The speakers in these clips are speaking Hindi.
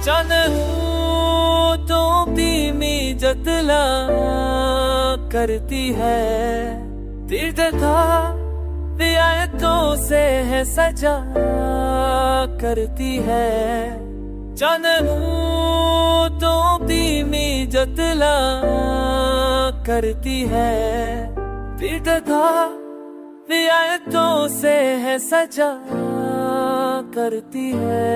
चांद तो धीमी जतला करती है, तीर्थ था रियायतों से है सजा करती है। चांद तो धीमी जतला करती है, तीर्थ था रियायतों से है सजा करती है।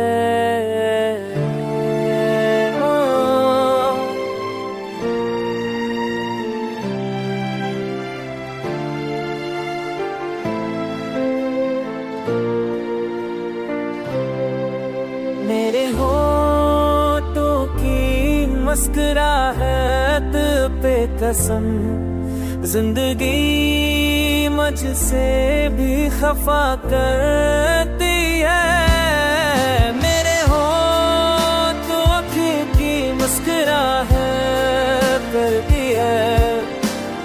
मेरे होठों की मुस्कुराहट पे कसम, जिंदगी मुझसे भी खफा करती है। मेरे होठों की मुस्कुराहट करती है,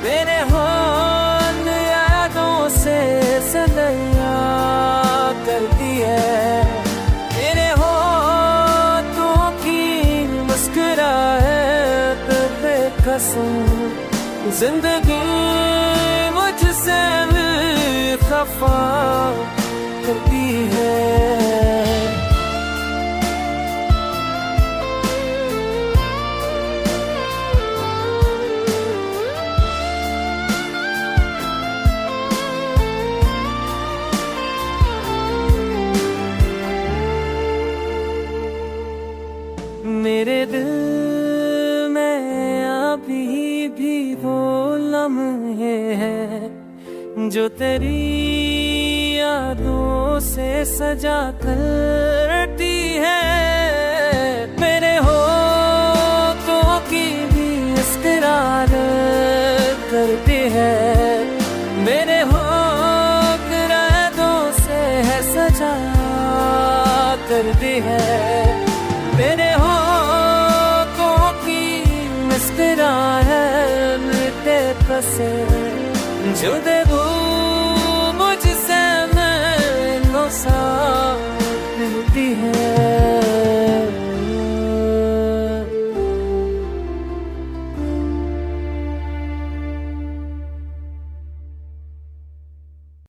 मेरे होठ यादों से सनैया करती है। मेरे होठों की मुस्कुराहट पे कसम, जिंदगी मुझसे भी खफा करती है। मेरे दिल में अभी भी वो लम्हे हैं जो तेरी यादों से सजा करती है। मेरे होठों की भी इस्करार करती है, मेरे होठ यादों से है सजा करती है। मेरे होठों की मुस्कुराहट पे कसे जो देखो